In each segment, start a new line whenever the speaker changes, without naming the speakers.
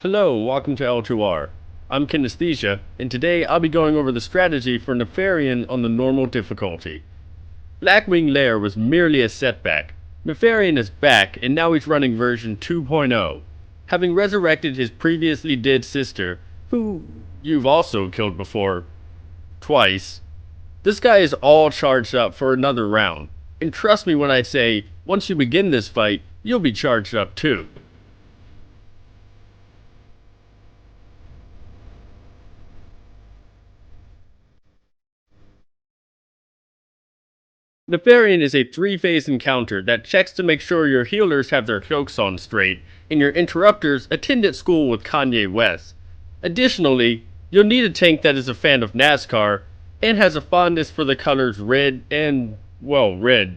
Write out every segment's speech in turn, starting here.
Hello, welcome to L2R. I'm Kinaesthesia, and today I'll be going over the strategy for Nefarian on the normal difficulty. Blackwing Lair was merely a setback. Nefarian is back, and now he's running version 2.0, having resurrected his previously dead sister, who you've also killed before, twice. This guy is all charged up for another round, and trust me when I say, once you begin this fight, you'll be charged up too. Nefarian is a three-phase encounter that checks to make sure your healers have their cloaks on straight, and your interrupters attend at school with Kanye West. Additionally, you'll need a tank that is a fan of NASCAR, and has a fondness for the colors red and, well, red.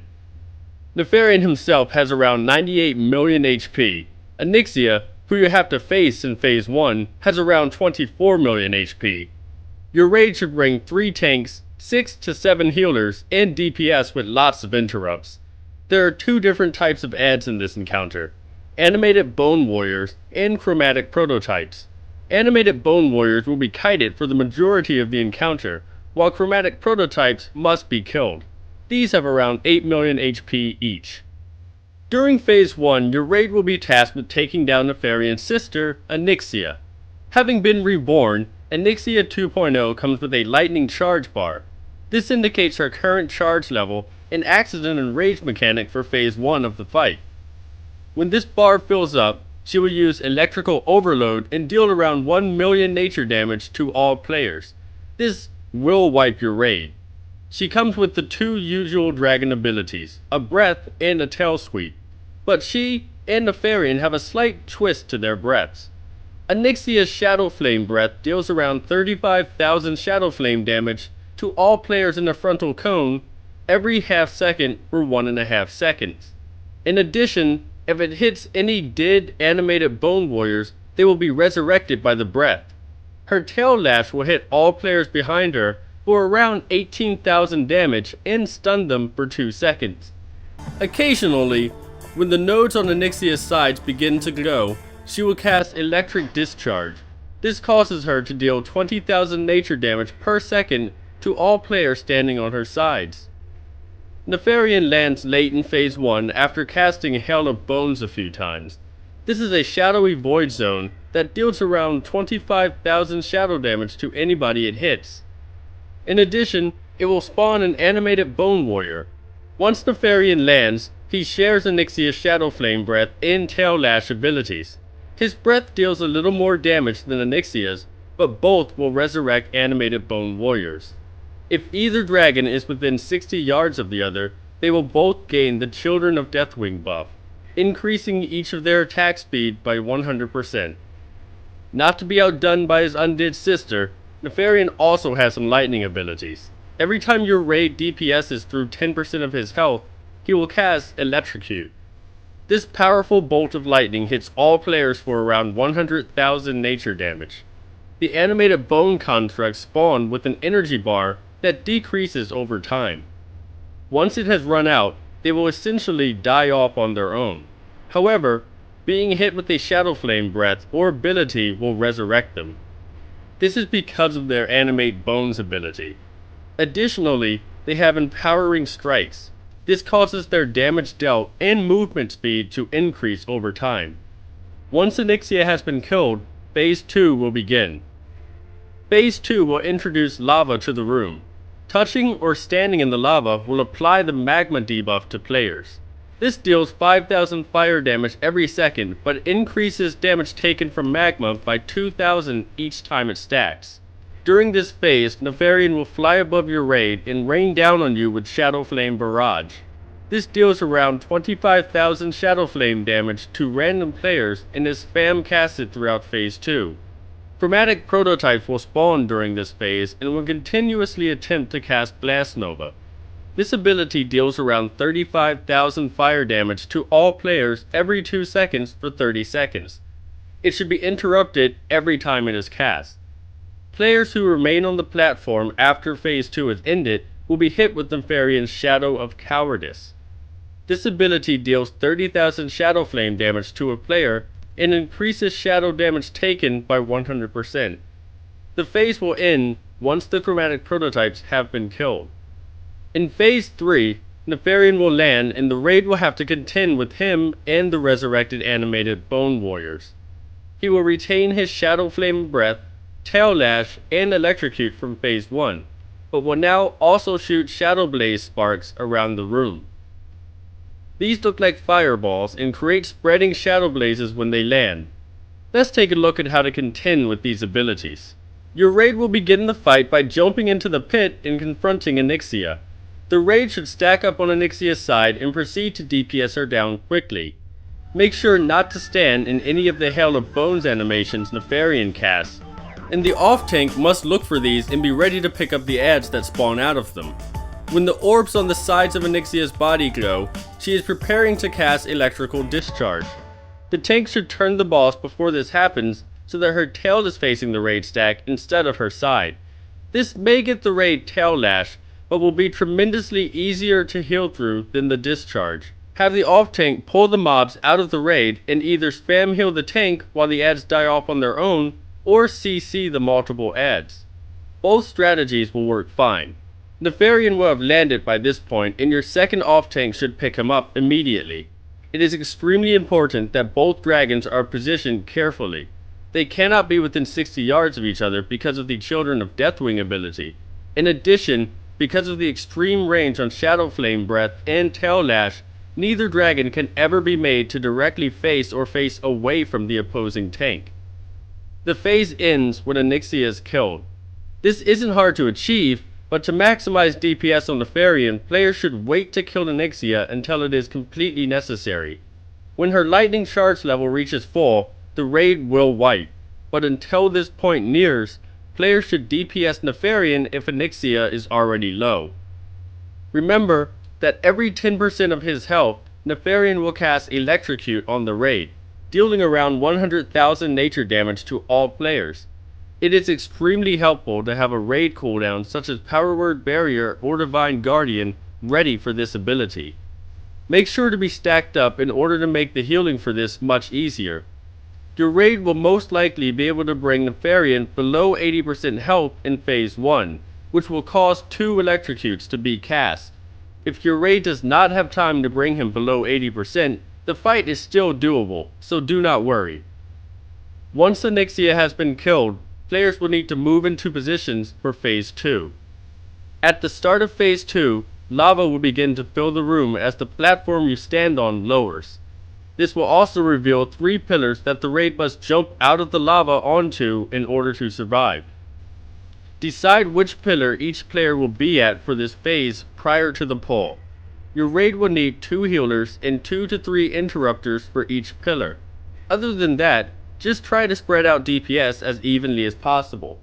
Nefarian himself has around 98 million HP. Kinaesthesia, who you have to face in Phase 1, has around 24 million HP. Your raid should bring 3 tanks, 6 to 7 healers, and DPS with lots of interrupts. There are 2 different types of ads in this encounter: animated bone warriors and chromatic prototypes. Animated bone warriors will be kited for the majority of the encounter, while chromatic prototypes must be killed. These have around 8 million HP each. During Phase 1, your raid will be tasked with taking down Nefarian's sister, Kinaesthesia. Having been reborn, Kinaesthesia 2.0 comes with a lightning charge bar. This indicates her current charge level and accident and rage mechanic for Phase 1 of the fight. When this bar fills up, she will use electrical overload and deal around 1 million nature damage to all players. This will wipe your raid. She comes with the 2 usual dragon abilities, a breath and a tail sweep, but she and Nefarian have a slight twist to their breaths. Kinaesthesia's Shadow Flame breath deals around 35,000 Shadow Flame damage to all players in the frontal cone every half second for 1.5 seconds. In addition, if it hits any dead animated bone warriors, they will be resurrected by the breath. Her tail lash will hit all players behind her for around 18,000 damage and stun them for 2 seconds. Occasionally, when the nodes on Kinaesthesia's sides begin to glow, she will cast Electric Discharge. This causes her to deal 20,000 nature damage per second to all players standing on her sides. Nefarian lands late in Phase 1 after casting Hail of Bones a few times. This is a shadowy void zone that deals around 25,000 shadow damage to anybody it hits. In addition, it will spawn an animated bone warrior. Once Nefarian lands, he shares Kinaesthesia's Shadow Flame breath and tail lash abilities. His breath deals a little more damage than Kinaesthesia's, but both will resurrect animated bone warriors. If either dragon is within 60 yards of the other, they will both gain the Children of Deathwing buff, increasing each of their attack speed by 100%. Not to be outdone by his undead sister, Nefarian also has some lightning abilities. Every time your raid DPSs through 10% of his health, he will cast Electrocute. This powerful bolt of lightning hits all players for around 100,000 nature damage. The animated bone constructs spawn with an energy bar that decreases over time. Once it has run out, they will essentially die off on their own. However, being hit with a Shadow Flame breath or ability will resurrect them. This is because of their Animate Bones ability. Additionally, they have Empowering Strikes. This causes their damage dealt and movement speed to increase over time. Once Kinaesthesia has been killed, Phase 2 will begin. Phase 2 will introduce lava to the room. Touching or standing in the lava will apply the magma debuff to players. This deals 5,000 fire damage every second, but increases damage taken from magma by 2,000 each time it stacks. During this phase, Nefarian will fly above your raid and rain down on you with Shadow Flame Barrage. This deals around 25,000 Shadow Flame damage to random players and is spam casted throughout Phase 2. Chromatic prototypes will spawn during this phase and will continuously attempt to cast Blast Nova. This ability deals around 35,000 fire damage to all players every 2 seconds for 30 seconds. It should be interrupted every time it is cast. Players who remain on the platform after Phase 2 is ended will be hit with Nefarian's Shadow of Cowardice. This ability deals 30,000 Shadow Flame damage to a player and increases shadow damage taken by 100%. The phase will end once the chromatic prototypes have been killed. In Phase 3, Nefarian will land and the raid will have to contend with him and the resurrected animated bone warriors. He will retain his Shadow Flame Breath, Tail Lash, and Electrocute from Phase 1, but will now also shoot Shadow Blaze sparks around the room. These look like fireballs and create spreading shadow blazes when they land. Let's take a look at how to contend with these abilities. Your raid will begin the fight by jumping into the pit and confronting Kinaesthesia. The raid should stack up on Kinaesthesia's side and proceed to DPS her down quickly. Make sure not to stand in any of the Hail of Bones animations Nefarian casts, and the off tank must look for these and be ready to pick up the adds that spawn out of them. When the orbs on the sides of Kinaesthesia's body glow, she is preparing to cast Electrical Discharge. The tank should turn the boss before this happens so that her tail is facing the raid stack instead of her side. This may get the raid Tail Lash, but will be tremendously easier to heal through than the discharge. Have the off tank pull the mobs out of the raid and either spam heal the tank while the adds die off on their own, or CC the multiple adds. Both strategies will work fine. Nefarian will have landed by this point and your second off tank should pick him up immediately. It is extremely important that both dragons are positioned carefully. They cannot be within 60 yards of each other because of the Children of Deathwing ability. In addition, because of the extreme range on Shadow Flame Breath and Tail Lash, neither dragon can ever be made to directly face or face away from the opposing tank. The phase ends when Kinaesthesia is killed. This isn't hard to achieve, but to maximize DPS on Nefarian, players should wait to kill Kinaesthesia until it is completely necessary. When her lightning shards level reaches full, the raid will wipe, but until this point nears, players should DPS Nefarian if Kinaesthesia is already low. Remember that every 10% of his health, Nefarian will cast Electrocute on the raid, dealing around 100,000 nature damage to all players. It is extremely helpful to have a raid cooldown such as Power Word Barrier or Divine Guardian ready for this ability. Make sure to be stacked up in order to make the healing for this much easier. Your raid will most likely be able to bring Nefarian below 80% health in Phase 1, which will cause 2 Electrocutes to be cast. If your raid does not have time to bring him below 80%, the fight is still doable, so do not worry. Once Kinaesthesia has been killed, players will need to move into positions for Phase 2. At the start of Phase 2, lava will begin to fill the room as the platform you stand on lowers. This will also reveal 3 pillars that the raid must jump out of the lava onto in order to survive. Decide which pillar each player will be at for this phase prior to the pull. Your raid will need 2 healers and 2 to 3 interrupters for each pillar. Other than that, just try to spread out DPS as evenly as possible.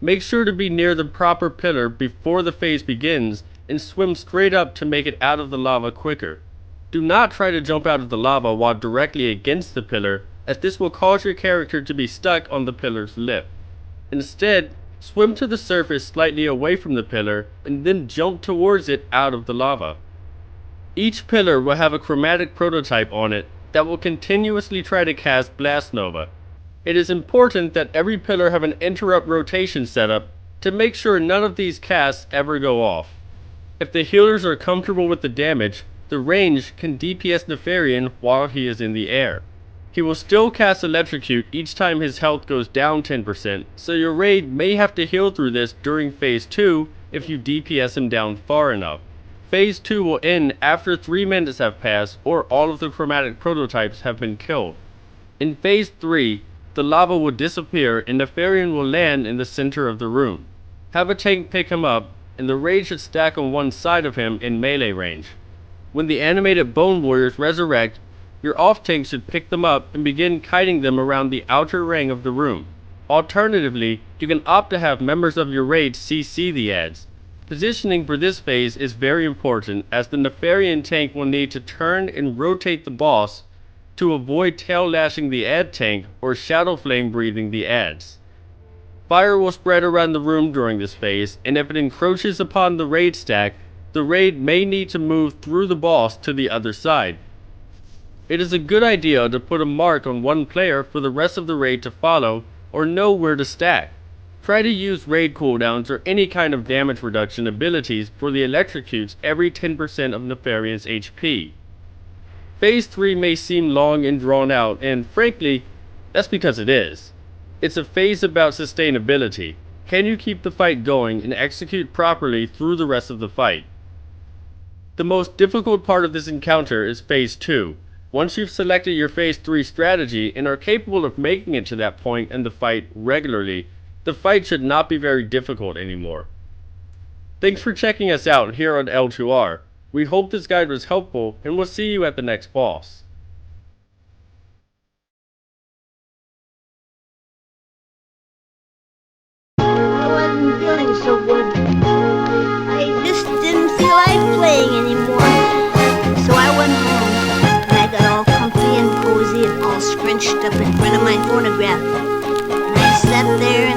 Make sure to be near the proper pillar before the phase begins and swim straight up to make it out of the lava quicker. Do not try to jump out of the lava while directly against the pillar, as this will cause your character to be stuck on the pillar's lip. Instead, swim to the surface slightly away from the pillar and then jump towards it out of the lava. Each pillar will have a chromatic prototype on it that will continuously try to cast Blast Nova. It is important that every pillar have an interrupt rotation setup to make sure none of these casts ever go off. If the healers are comfortable with the damage, the range can DPS Nefarian while he is in the air. He will still cast Electrocute each time his health goes down 10%, so your raid may have to heal through this during Phase 2 if you DPS him down far enough. Phase 2 will end after 3 minutes have passed or all of the chromatic prototypes have been killed. In Phase 3, the lava will disappear and Nefarian will land in the center of the room. Have a tank pick him up, and the raid should stack on one side of him in melee range. When the animated bone warriors resurrect, your off tank should pick them up and begin kiting them around the outer ring of the room. Alternatively, you can opt to have members of your raid CC the adds. Positioning for this phase is very important, as the Nefarian tank will need to turn and rotate the boss to avoid tail lashing the add tank or shadow flame breathing the adds. Fire will spread around the room during this phase, and if it encroaches upon the raid stack, the raid may need to move through the boss to the other side. It is a good idea to put a mark on one player for the rest of the raid to follow or know where to stack. Try to use raid cooldowns or any kind of damage reduction abilities for the electrocutes every 10% of Nefarian's HP. Phase 3 may seem long and drawn out, and frankly, that's because it is. It's a phase about sustainability. Can you keep the fight going and execute properly through the rest of the fight? The most difficult part of this encounter is Phase 2. Once you've selected your Phase 3 strategy and are capable of making it to that point in the fight regularly, the fight should not be very difficult anymore. Thanks for checking us out here on L2R. We hope this guide was helpful, and we'll see you at the next boss.
I wasn't feeling so good. I just didn't feel like playing anymore. So I went home, and I got all comfy and cozy and all scrunched up in front of my phonograph. And I sat there